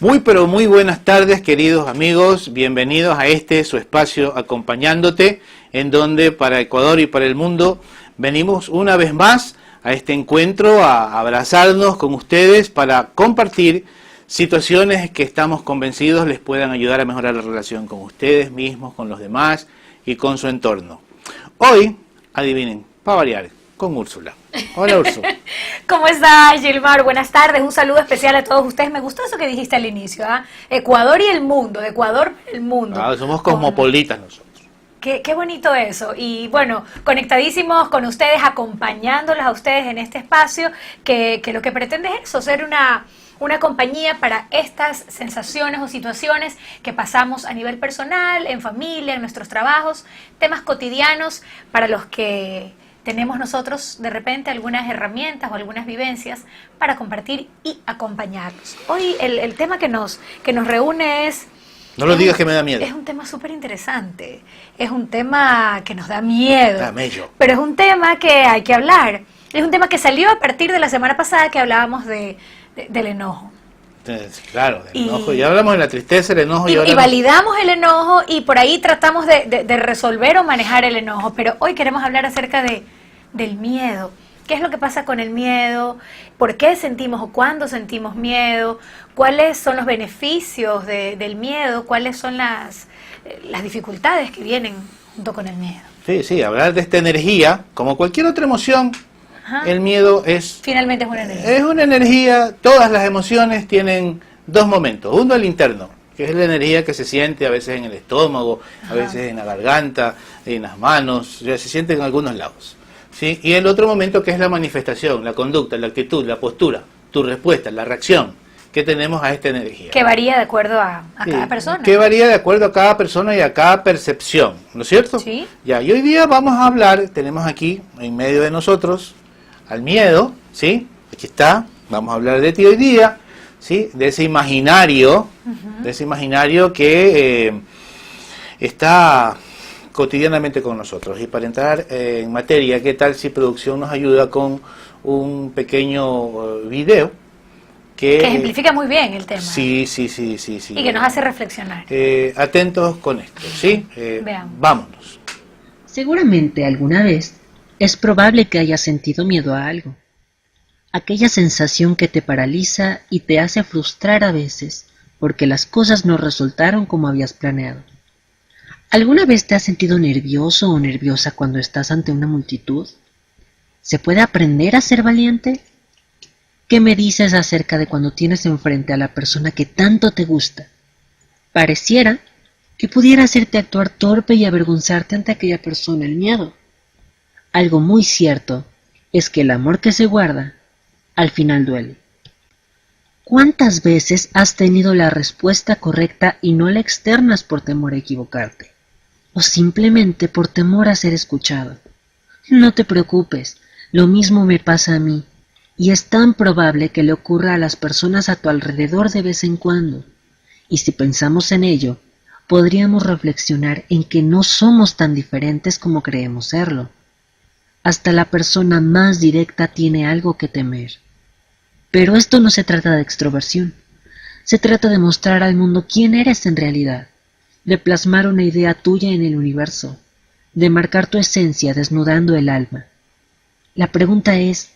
Muy pero muy buenas tardes, queridos amigos, bienvenidos a este su espacio Acompañándote, en donde para Ecuador y para el mundo venimos una vez más a este encuentro, a abrazarnos con ustedes para compartir situaciones que estamos convencidos les puedan ayudar a mejorar la relación con ustedes mismos, con los demás y con su entorno. Hoy, adivinen, para variar, con Úrsula. Hola, Úrsula. ¿Cómo estás, Gilmar? Buenas tardes, un saludo especial a todos ustedes. Me gustó eso que dijiste al inicio, ¿ah? Ecuador y el mundo, de Ecuador para el mundo. Ah, somos cosmopolitas nosotros. Qué bonito eso. Y bueno, conectadísimos con ustedes, acompañándolos a ustedes en este espacio, que lo que pretende es eso, ser una compañía para estas sensaciones o situaciones que pasamos a nivel personal, en familia, en nuestros trabajos, temas cotidianos para los que tenemos nosotros de repente algunas herramientas o algunas vivencias para compartir y acompañarlos. Hoy el tema que nos reúne es... No lo digas que me da miedo. Es un tema súper interesante, es un tema que nos da miedo, pero es un tema que hay que hablar. Es un tema que salió a partir de la semana pasada que hablábamos del enojo. Claro, del enojo. Ya hablamos de la tristeza, el enojo. Y validamos el enojo y por ahí tratamos de resolver o manejar el enojo. Pero hoy queremos hablar acerca del miedo. ¿Qué es lo que pasa con el miedo? ¿Por qué sentimos o cuándo sentimos miedo? ¿Cuáles son los beneficios del miedo? ¿Cuáles son las dificultades que vienen junto con el miedo? Sí, hablar de esta energía, como cualquier otra emoción. Ajá. El miedo finalmente es una energía. Es una energía, todas las emociones tienen dos momentos. Uno, el interno, que es la energía que se siente a veces en el estómago, a veces en la garganta, en las manos, ya se siente en algunos lados. ¿Sí? Y el otro momento que es la manifestación, la conducta, la actitud, la postura, tu respuesta, la reacción que tenemos a esta energía. Que varía de acuerdo a cada persona. Que varía de acuerdo a cada persona y a cada percepción, ¿no es cierto? Sí. Ya, y hoy día vamos a hablar, tenemos aquí en medio de nosotros al miedo, ¿sí? Aquí está, vamos a hablar de ti hoy día, ¿sí? De ese imaginario, que está cotidianamente con nosotros. Y para entrar en materia, ¿qué tal si producción nos ayuda con un pequeño video que ejemplifica muy bien el tema? Sí. Y que nos hace reflexionar. Atentos con esto, ¿sí? Veamos. Vámonos. Seguramente alguna vez es probable que hayas sentido miedo a algo. Aquella sensación que te paraliza y te hace frustrar a veces porque las cosas no resultaron como habías planeado. ¿Alguna vez te has sentido nervioso o nerviosa cuando estás ante una multitud? ¿Se puede aprender a ser valiente? ¿Qué me dices acerca de cuando tienes enfrente a la persona que tanto te gusta? Pareciera que pudiera hacerte actuar torpe y avergonzarte ante aquella persona el miedo. Algo muy cierto es que el amor que se guarda, al final duele. ¿Cuántas veces has tenido la respuesta correcta y no la externas por temor a equivocarte? O simplemente por temor a ser escuchado. No te preocupes, lo mismo me pasa a mí, y es tan probable que le ocurra a las personas a tu alrededor de vez en cuando. Y si pensamos en ello, podríamos reflexionar en que no somos tan diferentes como creemos serlo. Hasta la persona más directa tiene algo que temer. Pero esto no se trata de extroversión, se trata de mostrar al mundo quién eres en realidad, de plasmar una idea tuya en el universo, de marcar tu esencia desnudando el alma. La pregunta es,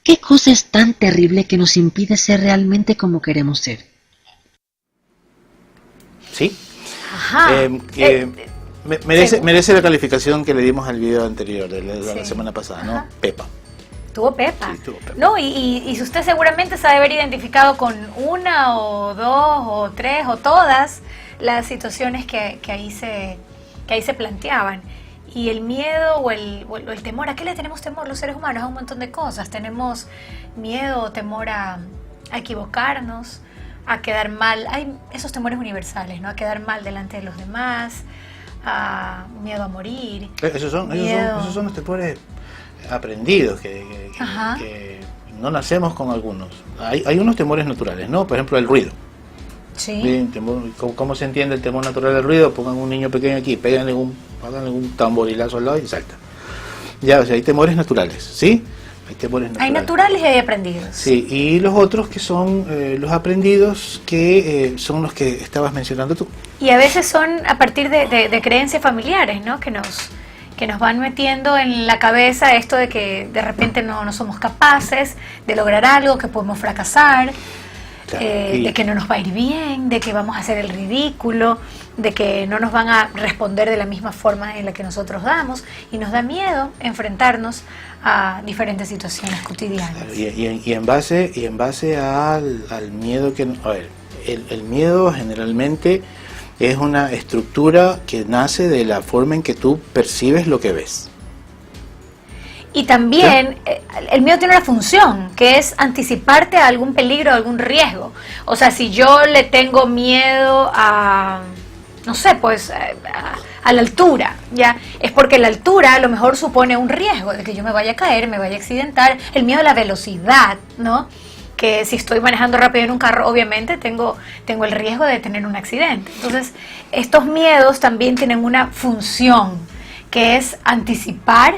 ¿qué cosa es tan terrible que nos impide ser realmente como queremos ser? Sí. Ajá. Merece la calificación que le dimos al video anterior, de la semana pasada, ¿no? Ajá. Pepa. Tuvo Pepa. Sí, tuvo Pepa. No, y usted seguramente se ha de haber identificado con una o dos o tres o todas las situaciones que ahí se planteaban. Y el miedo o el temor, ¿a qué le tenemos temor los seres humanos? A un montón de cosas. Tenemos miedo o temor a equivocarnos, a quedar mal. Hay esos temores universales, ¿no? A quedar mal delante de los demás, miedo a morir. Esos son los temores aprendidos que no nacemos con algunos. Hay unos temores naturales, ¿no? Por ejemplo, el ruido. Sí. Bien, ¿cómo se entiende el temor natural del ruido? Pongan un niño pequeño aquí, háganle un tamborilazo al lado y salta. Ya, o sea, hay temores naturales, ¿sí? hay temores Hay naturales y hay aprendidos. Sí, y los otros que son los aprendidos, que son los que estabas mencionando tú. Y a veces son a partir de creencias familiares, ¿no? Que nos van metiendo en la cabeza esto de que de repente no somos capaces de lograr algo, que podemos fracasar, Claro, de que no nos va a ir bien, de que vamos a hacer el ridículo, de que no nos van a responder de la misma forma en la que nosotros damos, y nos da miedo enfrentarnos a diferentes situaciones cotidianas. Claro, y en base al miedo que... A ver, el miedo generalmente es una estructura que nace de la forma en que tú percibes lo que ves. Y también el miedo tiene una función, que es anticiparte a algún peligro, a algún riesgo. O sea, si yo le tengo miedo a, no sé, pues a la altura, ¿ya? Es porque la altura a lo mejor supone un riesgo de que yo me vaya a caer, me vaya a accidentar. El miedo a la velocidad, ¿no? Que si estoy manejando rápido en un carro, obviamente tengo el riesgo de tener un accidente. Entonces, estos miedos también tienen una función, que es anticipar.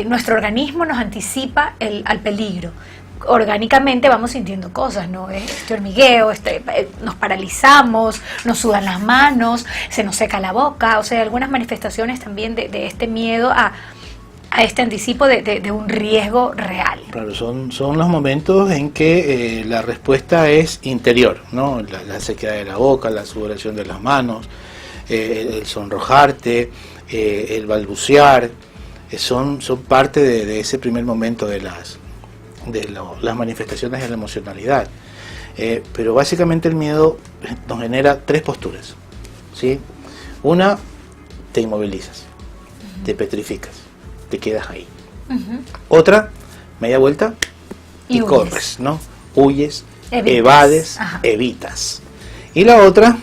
Nuestro organismo nos anticipa al peligro. Orgánicamente vamos sintiendo cosas, ¿no? Este hormigueo, nos paralizamos, nos sudan las manos, se nos seca la boca, o sea, algunas manifestaciones también de este miedo a este anticipo de un riesgo real. Claro, son los momentos en que la respuesta es interior, ¿no? La sequedad de la boca, la sudoración de las manos, el sonrojarte, el balbucear. Son parte de ese primer momento de las manifestaciones de la emocionalidad. Pero básicamente el miedo nos genera tres posturas, ¿sí? Una, te inmovilizas, te petrificas, te quedas ahí. Otra, media vuelta y corres, ¿no? Huyes, evades, evitas. Y la otra,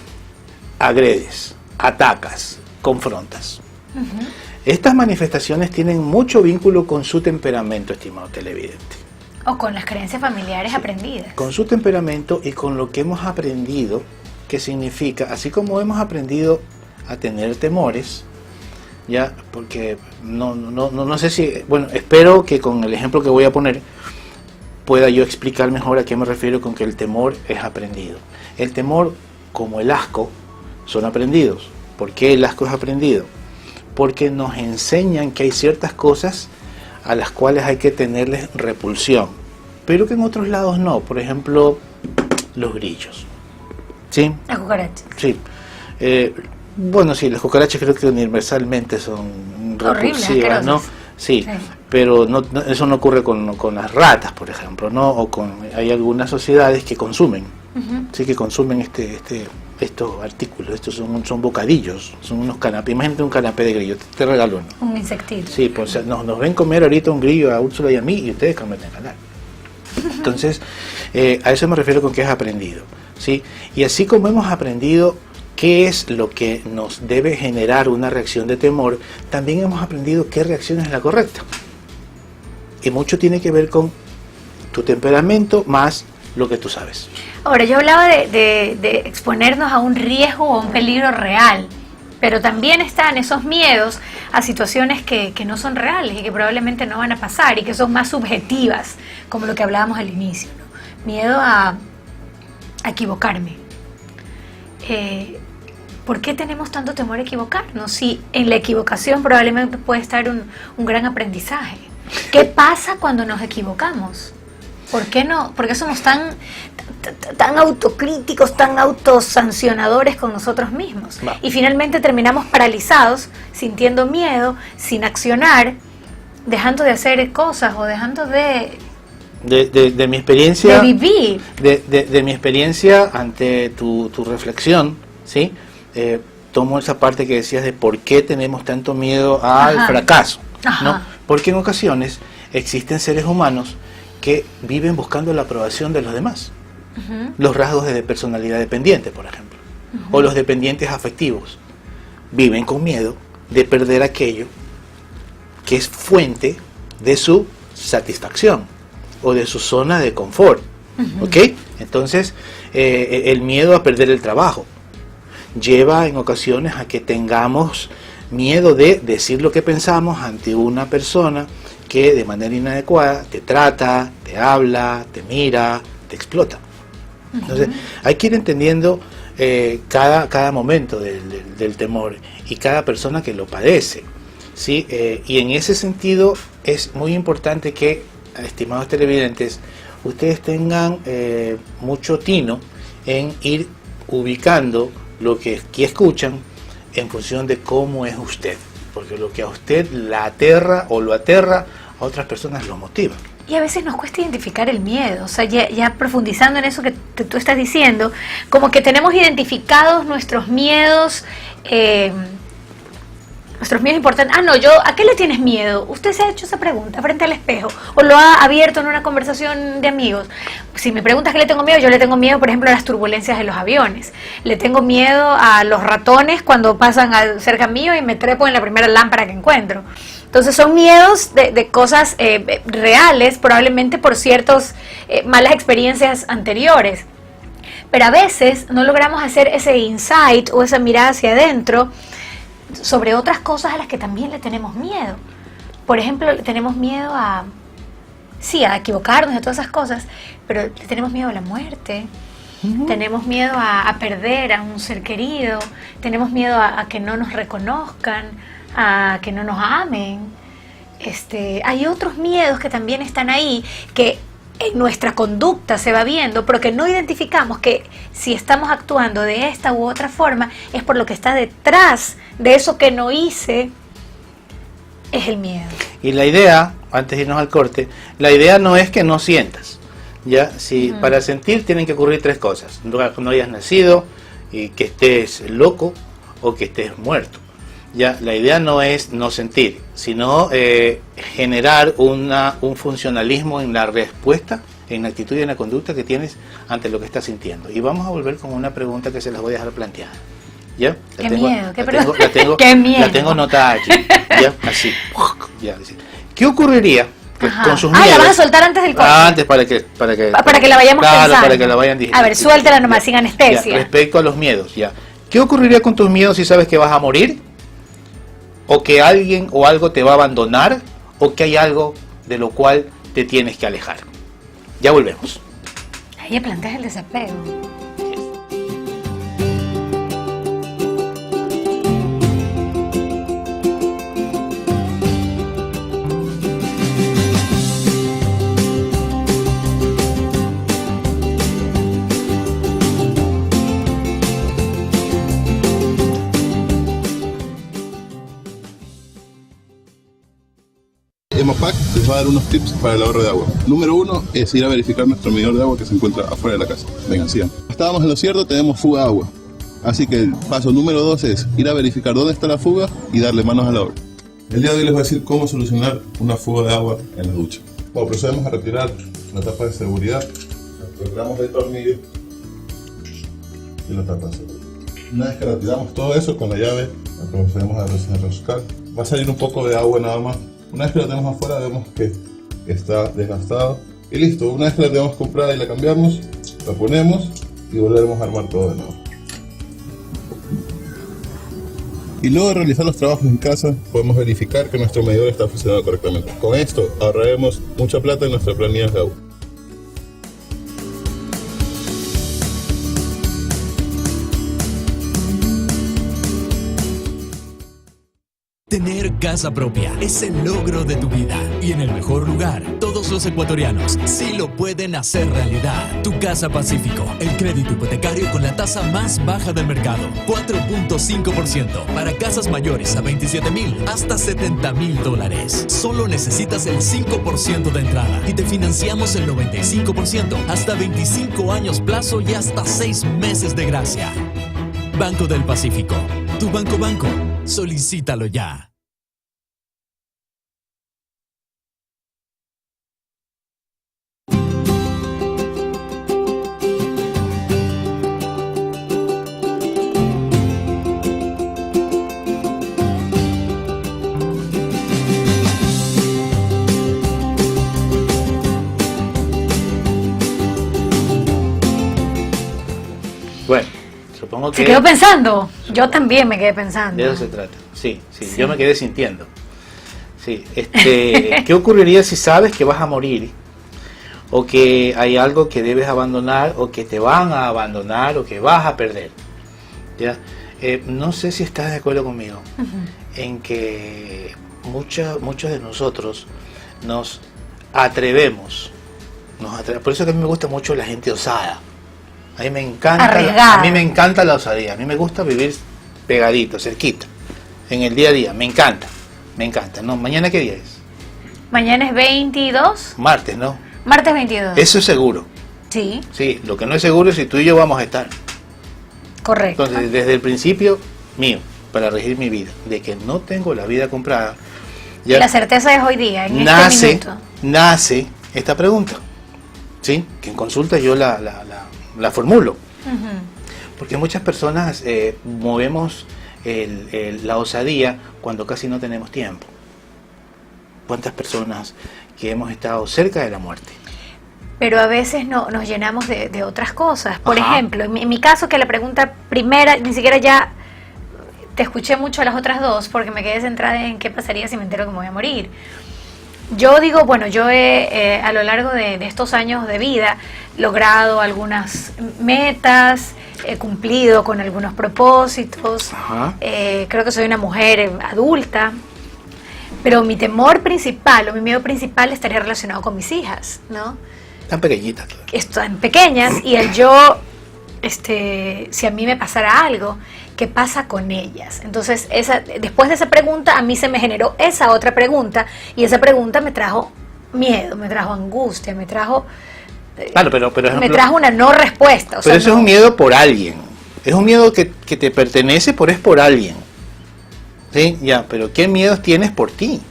agredes, atacas, confrontas. Estas manifestaciones tienen mucho vínculo con su temperamento, estimado televidente. O con las creencias familiares aprendidas. Con su temperamento y con lo que hemos aprendido, que significa, así como hemos aprendido a tener temores, ya, porque no sé si, bueno, espero que con el ejemplo que voy a poner pueda yo explicar mejor a qué me refiero con que el temor es aprendido. El temor, como el asco, son aprendidos. ¿Por qué el asco es aprendido? Porque nos enseñan que hay ciertas cosas a las cuales hay que tenerles repulsión, pero que en otros lados no. Por ejemplo, los grillos. ¿Sí? Las cucarachas. Sí. Bueno, sí, las cucarachas creo que universalmente son repulsivas, ¿no? Sí, sí. Pero eso no ocurre con las ratas, por ejemplo, ¿no? O hay algunas sociedades que consumen, sí, que consumen estos artículos. Estos son bocadillos, son unos canapés. Imagínate un canapé de grillo, te regalo uno. Un insectito. Sí, pues nos ven comer ahorita un grillo a Úrsula y a mí, y ustedes cambian de canal. Entonces, a eso me refiero con que es aprendido, ¿sí? Y así como hemos aprendido qué es lo que nos debe generar una reacción de temor, también hemos aprendido qué reacción es la correcta. Y mucho tiene que ver con tu temperamento más lo que tú sabes. Ahora, yo hablaba de exponernos a un riesgo o a un peligro real, pero también están esos miedos a situaciones que no son reales y que probablemente no van a pasar y que son más subjetivas, como lo que hablábamos al inicio, ¿no? Miedo a equivocarme. ¿Por qué tenemos tanto temor a equivocarnos? Si en la equivocación probablemente puede estar un gran aprendizaje. ¿Qué pasa cuando nos equivocamos? ¿Por qué no? ¿Por qué somos tan autocríticos, tan autosancionadores con nosotros mismos? Va. Y finalmente terminamos paralizados, sintiendo miedo, sin accionar, dejando de hacer cosas o dejando de mi experiencia, de vivir. De mi experiencia ante tu reflexión, ¿sí? Tomo esa parte que decías de por qué tenemos tanto miedo al fracaso, ¿no? Porque en ocasiones existen seres humanos que viven buscando la aprobación de los demás. Los rasgos de personalidad dependiente, por ejemplo, o los dependientes afectivos, viven con miedo de perder aquello que es fuente de su satisfacción o de su zona de confort. ¿Ok? Entonces, el miedo a perder el trabajo lleva en ocasiones a que tengamos miedo de decir lo que pensamos ante una persona que de manera inadecuada te trata, te habla, te mira, te explota. Entonces, hay que ir entendiendo cada momento del temor y cada persona que lo padece, ¿sí? Y en ese sentido es muy importante que, estimados televidentes, ustedes tengan mucho tino en ir ubicando lo que aquí escuchan en función de cómo es usted, porque lo que a usted la aterra o lo aterra, a otras personas lo motiva. Y a veces nos cuesta identificar el miedo, o sea, ya profundizando en eso que tú estás diciendo, como que tenemos identificados nuestros miedos importantes. ¿A qué le tienes miedo? ¿Usted se ha hecho esa pregunta frente al espejo? ¿O lo ha abierto en una conversación de amigos? Si me preguntas qué le tengo miedo, yo le tengo miedo, por ejemplo, a las turbulencias de los aviones. Le tengo miedo a los ratones cuando pasan cerca mío y me trepo en la primera lámpara que encuentro. Entonces son miedos de cosas reales, probablemente por ciertas malas experiencias anteriores. Pero a veces no logramos hacer ese insight o esa mirada hacia adentro sobre otras cosas a las que también le tenemos miedo. Por ejemplo, le tenemos miedo a equivocarnos y a todas esas cosas, pero le tenemos miedo a la muerte. Tenemos miedo a perder a un ser querido, tenemos miedo a que no nos reconozcan, a que no nos amen. Hay otros miedos que también están ahí, que en nuestra conducta se va viendo, pero que no identificamos que si estamos actuando de esta u otra forma, es por lo que está detrás de eso que no hice, es el miedo. Y la idea, antes de irnos al corte, la idea no es que no sientas, ¿ya? Si para sentir tienen que ocurrir tres cosas: no hayas nacido, y que estés loco o que estés muerto. Ya, la idea no es no sentir, sino generar un funcionalismo en la respuesta, en la actitud y en la conducta que tienes ante lo que estás sintiendo. Y vamos a volver con una pregunta que se las voy a dejar planteada. ¿Ya? Qué miedo, la tengo anotada aquí. ¿Ya? Así. Ya, así. ¿Qué ocurriría con sus miedos? La vas a soltar antes del corte. Antes para que la vayamos pensando. Para que la vayan digiriendo. A ver, suéltela nomás, sin anestesia. Ya, respecto a los miedos, ya. ¿Qué ocurriría con tus miedos si sabes que vas a morir? ¿O que alguien o algo te va a abandonar? ¿O que hay algo de lo cual te tienes que alejar? Ya volvemos. Ahí planteas el desapego. Emopac les va a dar unos tips para el ahorro de agua. Número 1 es ir a verificar nuestro medidor de agua que se encuentra afuera de la casa. Vengan, sigan. Estábamos en lo cierto, tenemos fuga de agua. Así que el paso número 2 es ir a verificar dónde está la fuga y darle manos a la obra. El día de hoy les voy a decir cómo solucionar una fuga de agua en la ducha. Bueno, procedemos a retirar la tapa de seguridad. Retiramos el tornillo y la tapa de seguridad. Una vez que retiramos todo eso con la llave, la procedemos a desenroscar. Va a salir un poco de agua nada más. Una vez que la tenemos afuera, vemos que está desgastado y listo. Una vez que la tenemos comprada y la cambiamos, la ponemos y volveremos a armar todo de nuevo. Y luego de realizar los trabajos en casa, podemos verificar que nuestro medidor está funcionando correctamente. Con esto ahorraremos mucha plata en nuestras planillas de agua. Tener casa propia es el logro de tu vida y en el mejor lugar. Todos los ecuatorianos sí lo pueden hacer realidad. Tu Casa Pacífico, el crédito hipotecario con la tasa más baja del mercado, 4.5% para casas mayores a 27,000 hasta 70,000 dólares. Solo necesitas el 5% de entrada y te financiamos el 95% hasta 25 años plazo y hasta 6 meses de gracia. Banco del Pacífico, tu banco. Solicítalo ya. Bueno, supongo que Se quedó pensando. Yo también me quedé pensando. de eso se trata. Sí, yo me quedé sintiendo. Sí, ¿qué ocurriría si sabes que vas a morir? O que hay algo que debes abandonar, o que te van a abandonar, o que vas a perder. ¿Ya? No sé si estás de acuerdo conmigo en que muchos de nosotros nos atrevemos. Por eso que a mí me gusta mucho la gente osada. A mí me encanta, Arriesgada. a mí me encanta la osadía. A mí me gusta vivir pegadito, cerquita, en el día a día. Me encanta. No, ¿mañana qué día es? Mañana es 22. Martes, ¿no? Martes 22. Eso es seguro. Sí, Sí, lo que no es seguro es si tú y yo vamos a estar. correcto. Entonces, desde el principio mío, para regir mi vida, de que no tengo la vida comprada, ya La certeza es hoy día, en este nace minuto. esta pregunta, ¿sí? Que en consulta yo la formulo. Ujú. Porque muchas personas movemos la osadía cuando casi no tenemos tiempo. ¿Cuántas personas que hemos estado cerca de la muerte? Pero a veces no, nos llenamos de otras cosas. Por Ajá. ejemplo, en mi caso, que la pregunta primera, ni siquiera ya te escuché mucho a las otras dos, porque me quedé centrada en qué pasaría si me entero que me voy a morir. Yo digo, bueno, yo he a lo largo de estos años de vida logrado algunas metas, he cumplido con algunos propósitos, Ajá. creo que soy una mujer adulta, pero mi temor principal o mi miedo principal estaría relacionado con mis hijas, ¿no? Tan pequeñitas. Están pequeñas y el yo, si a mí me pasara algo, ¿qué pasa con ellas? Entonces, después de esa pregunta, a mí se me generó esa otra pregunta y esa pregunta me trajo miedo, me trajo angustia, me trajo Claro, pero me trajo una no respuesta. O pero sea, eso es un miedo por alguien. Es un miedo que te pertenece, pero es por alguien. ¿Sí? Ya, pero ¿qué miedos tienes por ti?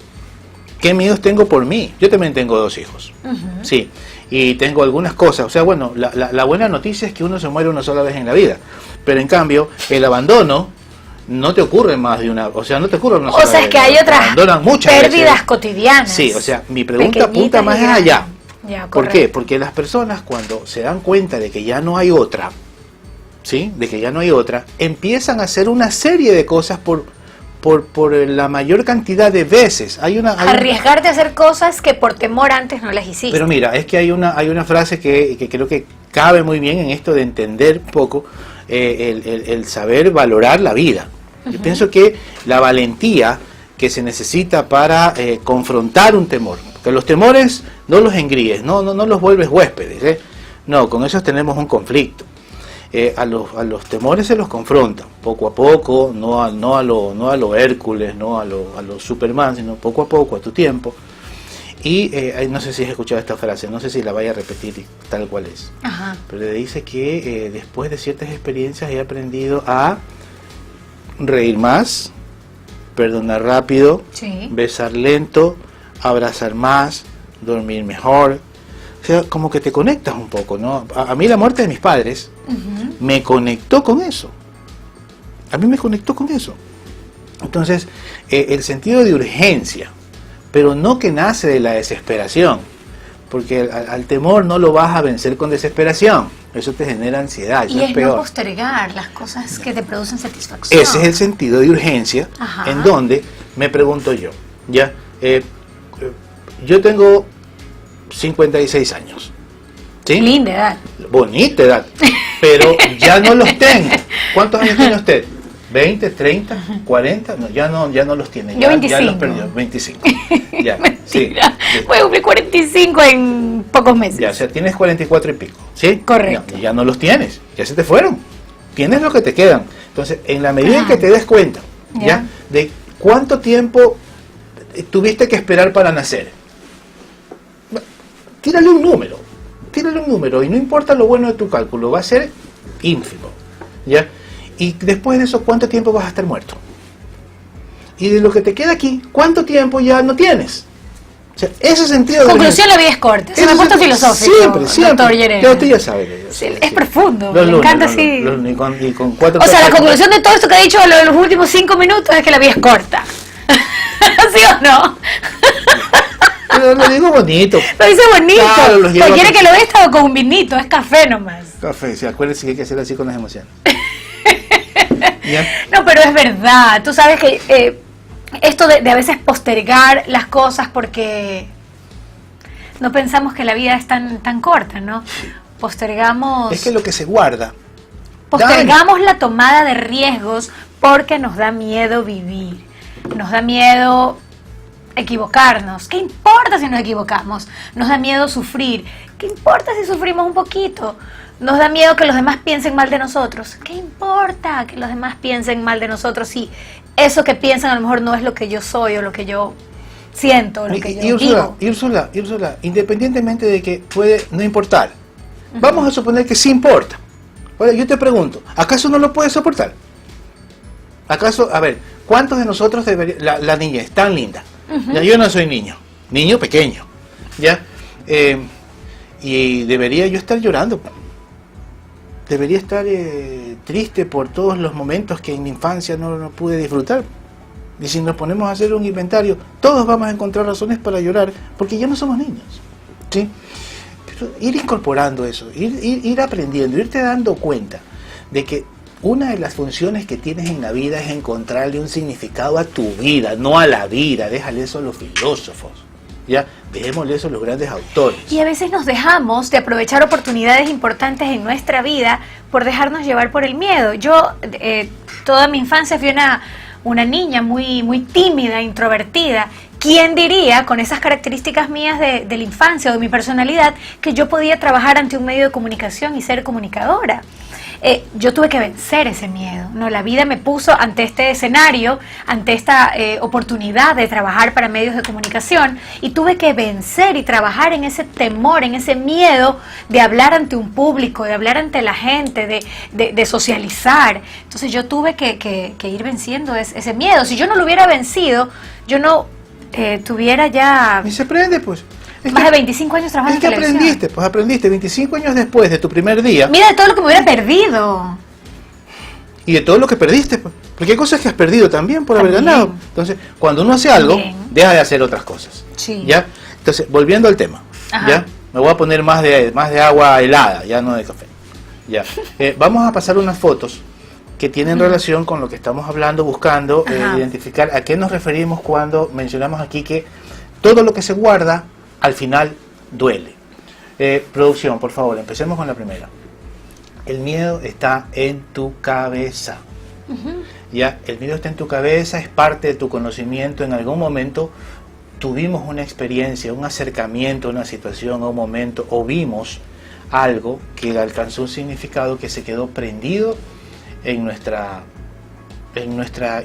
¿Qué miedos tengo por mí? Yo también tengo 2 hijos. Ujú. Sí. Y tengo algunas cosas. O sea, bueno, la buena noticia es que uno se muere una sola vez en la vida. Pero en cambio, el abandono no te ocurre más de una... O sea, no te ocurre una sola vez. O sea, es que hay Te otras abandonan muchas pérdidas veces. cotidianas. Sí, o sea, mi pregunta pequeñitas apunta más y allá. grandes. Ya, ¿Por correcto. qué? Porque las personas cuando se dan cuenta de que ya no hay otra, ¿sí? De que ya no hay otra, empiezan a hacer una serie de cosas por la mayor cantidad de veces. Hay una Arriesgarte a hacer cosas que por temor antes no las hiciste. Pero mira, es que hay una frase que creo que cabe muy bien en esto de entender poco el saber valorar la vida. Yo pienso que la valentía que se necesita para confrontar un temor, porque los temores no los engríes, no los vuelves huéspedes, no, con esos tenemos un conflicto. A los temores se los confronta poco a poco, no a lo Hércules, no a lo Superman, sino poco a poco, a tu tiempo. Y no sé si has escuchado esta frase, no sé si la vaya a repetir tal cual es, Ajá. pero le dice que después de ciertas experiencias he aprendido a reír más, perdonar rápido, Sí. besar lento, abrazar más, dormir mejor. O sea, como que te conectas un poco, ¿no? A mí la muerte de mis padres Ujú. me conectó con eso. A mí me conectó con eso. Entonces, el sentido de urgencia, pero no que nace de la desesperación, porque al temor no lo vas a vencer con desesperación. Eso te genera ansiedad, eso Y es es peor. no postergar las cosas que te producen satisfacción. Ese es el sentido de urgencia, Ajá. en donde me pregunto yo, ya, yo tengo 56 años, ¿sí? Linda edad. Bonita edad, pero ya no los tengo. ¿Cuántos años tiene usted? ¿20, 30, 40? No, ya no los tiene. Yo Ya 25. los perdió, 25. Ya, sí. Mentira. Voy a cumplir 45 en pocos meses. Ya, o sea, tienes 44 y pico, ¿sí? Correcto. Ya no los tienes, ya se te fueron. Tienes lo que te quedan. Entonces, en la medida en que te des cuenta, Ya. de cuánto tiempo tuviste que esperar para nacer, tírale un número, y no importa lo bueno de tu cálculo, va a ser ínfimo, ¿ya? Y después de eso, ¿cuánto tiempo vas a estar muerto? Y de lo que te queda aquí, ¿cuánto tiempo ya no tienes? O sea, ese sentido de... Conclusión, la vida es corta. Se me ha puesto filosófico, Siempre. doctor Yerena. Ya usted ya sabe. Sí, es profundo, Los me lunes, encanta así. y con 4 O sea, la personas. conclusión de todo esto que ha dicho en los últimos 5 minutos es que la vida es corta. ¿Sí o no? Pero lo digo bonito. Lo dice bonito. Claro, los llevo a Cualquiera café. que lo vea está con un vinito, es café nomás. Café, sí, acuérdense que hay que hacer así con las emociones. ¿Ya? No, pero es verdad. Tú sabes que esto de a veces postergar las cosas porque no pensamos que la vida es tan corta, ¿no? Postergamos... Es que lo que se guarda... Postergamos la tomada de riesgos porque nos da miedo vivir. Nos da miedo equivocarnos. ¿Qué importa si nos equivocamos? Nos da miedo sufrir. ¿Qué importa si sufrimos un poquito? Nos da miedo que los demás piensen mal de nosotros. ¿Qué importa que los demás piensen mal de nosotros si eso que piensan a lo mejor no es lo que yo soy o lo que yo siento, o lo que yo digo? Úrsula, independientemente de que puede no importar, vamos a suponer que sí importa. Ahora yo te pregunto, ¿acaso no lo puedes soportar? ¿Acaso, a ver, cuántos de nosotros la niñez tan linda? Ya, yo no soy niño pequeño, ¿ya? Y debería yo estar llorando. Debería estar triste por todos los momentos que en mi infancia no pude disfrutar. Y si nos ponemos a hacer un inventario, todos vamos a encontrar razones para llorar, porque ya no somos niños, ¿sí? Pero ir incorporando eso, ir aprendiendo, irte dando cuenta de que una de las funciones que tienes en la vida es encontrarle un significado a tu vida, no a la vida. Déjale eso a los filósofos, ¿ya? Dejémosle eso a los grandes autores. Y a veces nos dejamos de aprovechar oportunidades importantes en nuestra vida por dejarnos llevar por el miedo. Yo toda mi infancia fui una niña muy tímida, introvertida. ¿Quién diría, con esas características mías de la infancia o de mi personalidad, que yo podía trabajar ante un medio de comunicación y ser comunicadora? Yo tuve que vencer ese miedo, ¿no? La vida me puso ante este escenario, ante esta oportunidad de trabajar para medios de comunicación, y tuve que vencer y trabajar en ese temor, en ese miedo de hablar ante un público, de hablar ante la gente, de socializar. Entonces yo tuve que ir venciendo ese miedo. Si yo no lo hubiera vencido, yo no tuviera ya... Y se aprende, pues. Más de 25 años trabajando en televisión. Aprendiste 25 años después de tu primer día. Mira de todo lo que me hubiera perdido. Y de todo lo que perdiste, pues. Porque hay cosas que has perdido también por haber ganado. Entonces, cuando uno hace algo, deja de hacer otras cosas. Sí. ¿Ya? Entonces, volviendo al tema. Ajá. ¿Ya? Me voy a poner más de agua helada, ya no de café. ¿Ya? Vamos a pasar unas fotos que tienen relación con lo que estamos hablando, buscando identificar a qué nos referimos cuando mencionamos aquí que todo lo que se guarda al final duele. Producción, por favor, empecemos con la primera. El miedo está en tu cabeza. Ya, el miedo está en tu cabeza, es parte de tu conocimiento. En algún momento tuvimos una experiencia, un acercamiento a una situación, a un momento, o vimos algo que alcanzó un significado que se quedó prendido en nuestra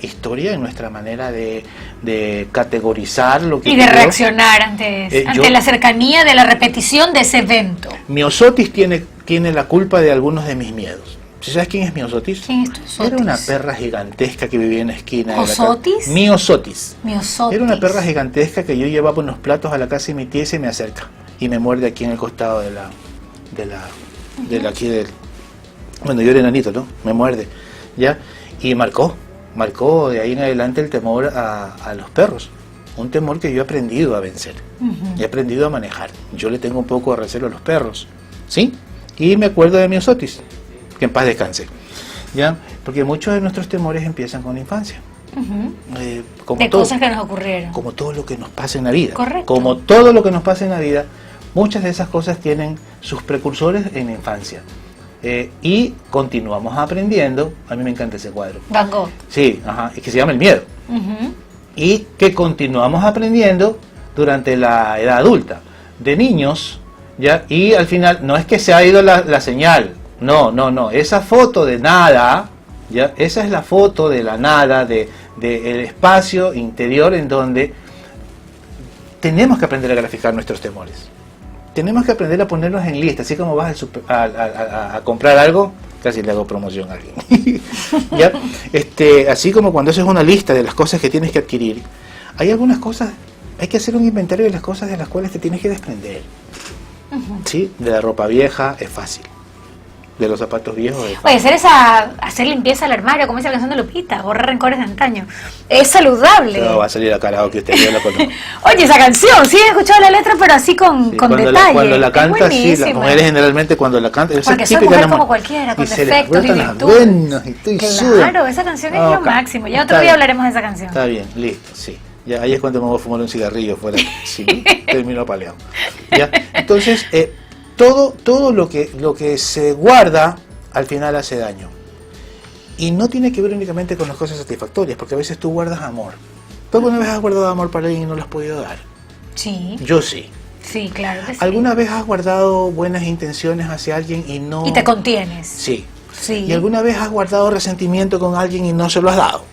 historia, en nuestra manera de categorizar lo que y de reaccionar ante la cercanía de la repetición de ese evento. Miosotis tiene la culpa de algunos de mis miedos. ¿Sabes quién es Miosotis? ¿Quién es Miosotis? Era una perra gigantesca que vivía en la esquina. ¿Miosotis? Miosotis. Miosotis. Era una perra gigantesca que yo llevaba unos platos a la casa de mi tía y se me acerca y me muerde aquí en el costado bueno, yo era enanito, ¿no? Me muerde, ¿ya? Y marcó de ahí en adelante el temor a los perros. Un temor que yo he aprendido a vencer. He aprendido a manejar. Yo le tengo un poco de recelo a los perros, ¿sí? Y me acuerdo de Miosotis, que en paz descanse, ¿ya? Porque muchos de nuestros temores empiezan con la infancia. De cosas que nos ocurrieron. Como todo lo que nos pasa en la vida. Correcto. Como todo lo que nos pasa en la vida, muchas de esas cosas tienen sus precursores en la infancia. Y continuamos aprendiendo. A mí me encanta ese cuadro. Van Gogh. Sí, es que se llama El miedo. Y que continuamos aprendiendo durante la edad adulta. De niños, ¿ya? Y al final, no es que se ha ido la señal. No. Esa foto de nada, ¿ya? Esa es la foto de la nada, del espacio interior en donde tenemos que aprender a graficar nuestros temores. Tenemos que aprender a ponernos en lista, así como vas a comprar algo, casi le hago promoción a alguien. ¿Ya? Así como cuando haces una lista de las cosas que tienes que adquirir, hay algunas cosas, hay que hacer un inventario de las cosas de las cuales te tienes que desprender. ¿Sí? De la ropa vieja es fácil. de los zapatos viejos. Oye, hacer limpieza al armario, como dice la canción de Lupita, borrar rencores de antaño, es saludable. No, va a salir a carajo que usted vio la foto. Oye, esa canción, sí he escuchado la letra, pero así con detalle. Cuando la canta, sí, las mujeres generalmente cuando la cantan, porque soy mujer como cualquiera, con defectos y virtudes. Claro, esa canción es lo máximo. Ya otro día hablaremos de esa canción. Está bien, listo, sí. Ya, ahí es cuando me voy a fumar un cigarrillo fuera. Sí, termino paleado. ¿Ya? Entonces, todo lo que se guarda al final hace daño. Y no tiene que ver únicamente con las cosas satisfactorias, porque a veces tú guardas amor. ¿Tú alguna vez has guardado amor para alguien y no lo has podido dar? Sí. Yo sí. Sí, claro que sí. ¿Alguna vez has guardado buenas intenciones hacia alguien y no... Y te contienes? Sí. Sí. ¿Y alguna vez has guardado resentimiento con alguien y no se lo has dado?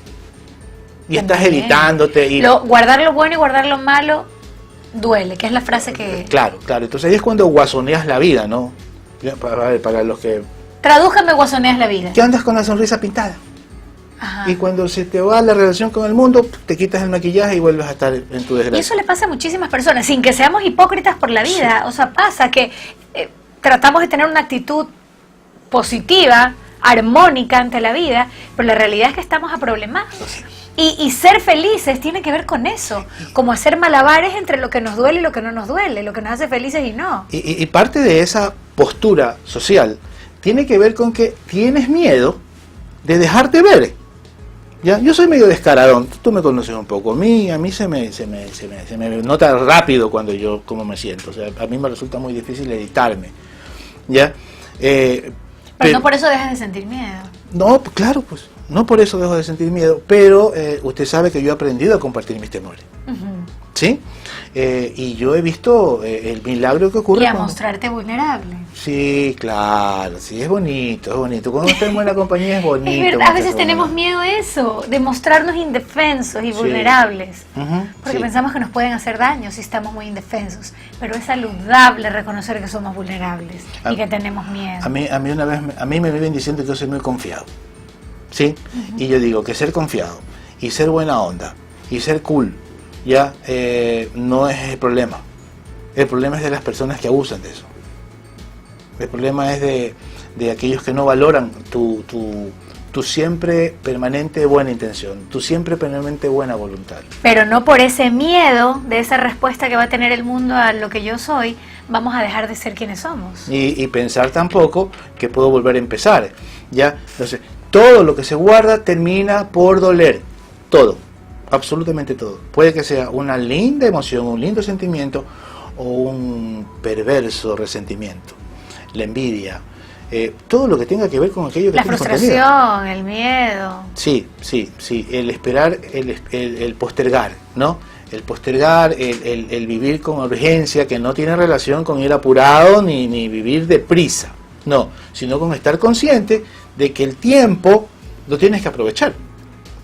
Y También. estás evitándote. Y... guardar lo bueno y guardar lo malo duele, que es la frase que... Claro. Entonces ahí es cuando guasoneas la vida, ¿no? Para los que... Tradújame, guasoneas la vida. Que andas con la sonrisa pintada. Ajá. Y cuando se te va la relación con el mundo, te quitas el maquillaje y vuelves a estar en tu desgracia. Y eso le pasa a muchísimas personas, sin que seamos hipócritas por la vida. Sí. O sea, pasa que tratamos de tener una actitud positiva, armónica ante la vida, pero la realidad es que estamos aproblemados. Y ser felices tiene que ver con eso, como hacer malabares entre lo que nos duele y lo que no nos duele, lo que nos hace felices y no. Y parte de esa postura social tiene que ver con que tienes miedo de dejarte ver. ¿Ya? Yo soy medio descaradón, tú me conoces un poco, a mí se me nota rápido cuando yo cómo me siento, o sea, a mí me resulta muy difícil editarme. ¿Ya? Pero no por eso dejas de sentir miedo. No, claro, pues no por eso dejo de sentir miedo, pero usted sabe que yo he aprendido a compartir mis temores. ¿Sí? Y yo he visto el milagro que ocurre. Y a mostrarte vulnerable. Sí, claro, sí, es bonito, es bonito. Cuando está en buena compañía es bonito. Es verdad, a veces tenemos miedo a eso, de mostrarnos indefensos y vulnerables. Porque pensamos que nos pueden hacer daño si estamos muy indefensos. Pero es saludable reconocer que somos vulnerables y que tenemos miedo. A mí una vez, a mí me viven diciendo que yo soy muy confiado. ¿Sí? Y yo digo que ser confiado y ser buena onda y ser cool ya no es el problema. El problema es de las personas que abusan de eso. El problema es de aquellos que no valoran tu siempre permanente buena intención, tu siempre permanente buena voluntad. Pero no por ese miedo de esa respuesta que va a tener el mundo a lo que yo soy, vamos a dejar de ser quienes somos. Y pensar tampoco que puedo volver a empezar. ¿Ya? Entonces, todo lo que se guarda termina por doler. Todo. Absolutamente todo. Puede que sea una linda emoción, un lindo sentimiento o un perverso resentimiento. La envidia. Todo lo que tenga que ver con aquello que la tiene frustración, contenido. el miedo. Sí. El esperar, el postergar, ¿no? El postergar, el vivir con urgencia, que no tiene relación con ir apurado ni vivir deprisa. No, sino con estar consciente de que el tiempo lo tienes que aprovechar.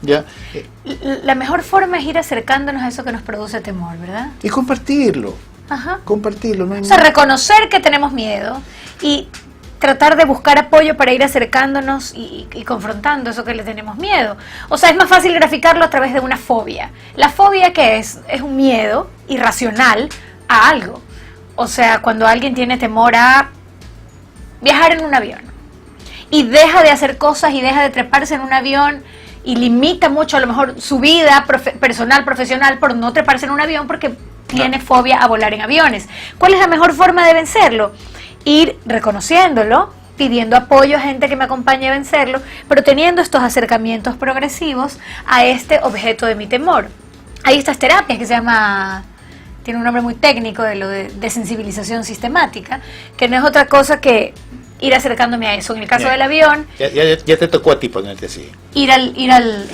¿Ya? La mejor forma es ir acercándonos a eso que nos produce temor, ¿verdad? Y compartirlo. Ajá. Compartirlo. No hay o sea, reconocer que tenemos miedo y tratar de buscar apoyo para ir acercándonos y confrontando eso que le tenemos miedo. O sea, es más fácil graficarlo a través de una fobia. La fobia, ¿qué es? Es un miedo irracional a algo. O sea, cuando alguien tiene temor a viajar en un avión y deja de hacer cosas y deja de treparse en un avión y limita mucho a lo mejor su vida personal, profesional por no treparse en un avión porque tiene fobia a volar en aviones. ¿Cuál es la mejor forma de vencerlo? Ir reconociéndolo, pidiendo apoyo a gente que me acompañe a vencerlo, pero teniendo estos acercamientos progresivos a este objeto de mi temor. Hay estas terapias que se llama, tiene un nombre muy técnico, de lo de desensibilización sistemática, que no es otra cosa que ir acercándome a eso. En el caso del avión... Ya te tocó a ti ponerte así. Ir al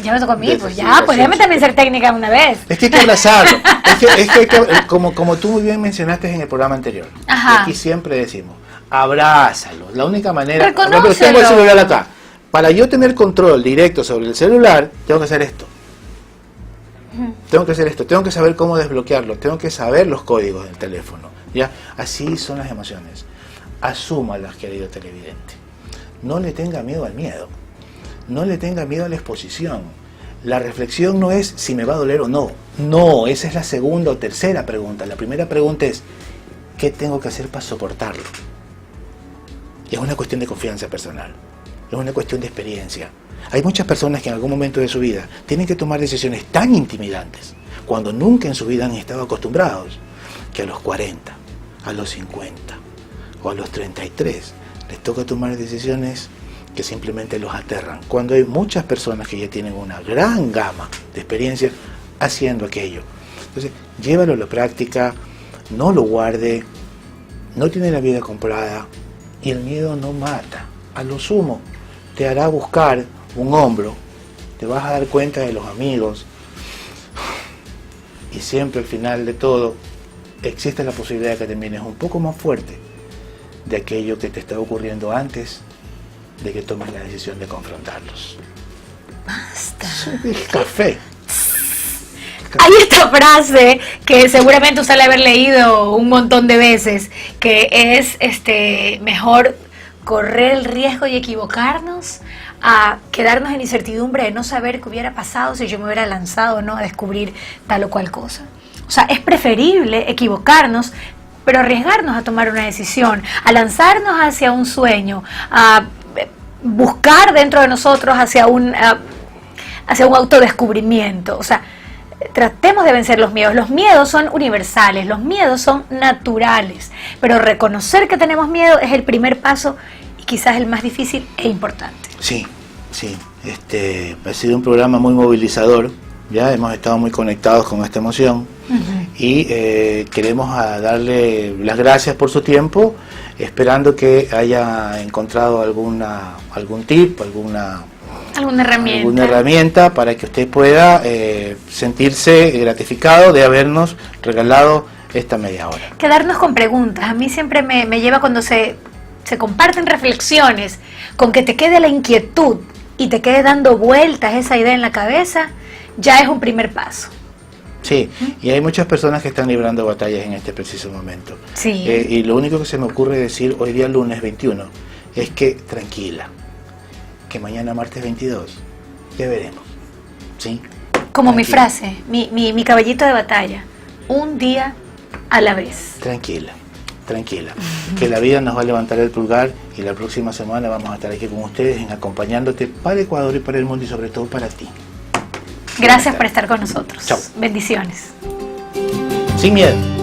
ya me tocó a mí, pues ya, pues déjame también ser técnica una vez. Es que hay que abrazarlo. es que hay que, como tú muy bien mencionaste en el programa anterior. Ajá. Aquí siempre decimos, abrázalo. La única manera... Reconócelo. Pero tengo el celular acá. Para yo tener control directo sobre el celular, tengo que hacer esto. Tengo que hacer esto, tengo que saber cómo desbloquearlo, tengo que saber los códigos del teléfono. ¿Ya? Así son las emociones. Asúmalas, querido televidente. No le tenga miedo al miedo. No le tenga miedo a la exposición. La reflexión no es si me va a doler o no. No, esa es la segunda o tercera pregunta. La primera pregunta es, ¿qué tengo que hacer para soportarlo? Y es una cuestión de confianza personal, es una cuestión de experiencia. Hay muchas personas que en algún momento de su vida tienen que tomar decisiones tan intimidantes, cuando nunca en su vida han estado acostumbrados, que a los 40, a los 50 o a los 33 les toca tomar decisiones que simplemente los aterran, cuando hay muchas personas que ya tienen una gran gama de experiencia haciendo aquello. Entonces, llévalo a la práctica, no lo guarde, no tiene la vida comprada, y el miedo no mata. A lo sumo, te hará buscar un hombro, te vas a dar cuenta de los amigos, y siempre al final de todo existe la posibilidad de que termines un poco más fuerte de aquello que te está ocurriendo antes de que tomes la decisión de confrontarlos. Basta. El café. Hay esta frase que seguramente usted la haber leído un montón de veces, que es mejor correr el riesgo y equivocarnos a quedarnos en incertidumbre de no saber qué hubiera pasado si yo me hubiera lanzado, ¿no?, a descubrir tal o cual cosa. O sea, es preferible equivocarnos, pero arriesgarnos a tomar una decisión, a lanzarnos hacia un sueño, a buscar dentro de nosotros hacia un autodescubrimiento. O sea, tratemos de vencer los miedos. Los miedos son universales, los miedos son naturales, pero reconocer que tenemos miedo es el primer paso y quizás el más difícil e importante. Sí, ha sido un programa muy movilizador, ya hemos estado muy conectados con esta emoción. Y queremos darle las gracias por su tiempo, esperando que haya encontrado algún tip, alguna herramienta para que usted pueda sentirse gratificado de habernos regalado esta media hora. Quedarnos con preguntas. A mí siempre me lleva cuando se comparten reflexiones, con que te quede la inquietud y te quede dando vueltas esa idea en la cabeza, ya es un primer paso. Sí, y hay muchas personas que están librando batallas en este preciso momento. Sí. Y lo único que se me ocurre decir hoy día lunes 21 es que tranquila, que mañana martes 22 ya veremos. ¿Sí? Como tranquila. mi frase, mi caballito de batalla, un día a la vez. Tranquila, que la vida nos va a levantar el pulgar y la próxima semana vamos a estar aquí con ustedes acompañándote para Ecuador y para el mundo y sobre todo para ti. Gracias por estar con nosotros. Chao. Bendiciones. Sin miedo.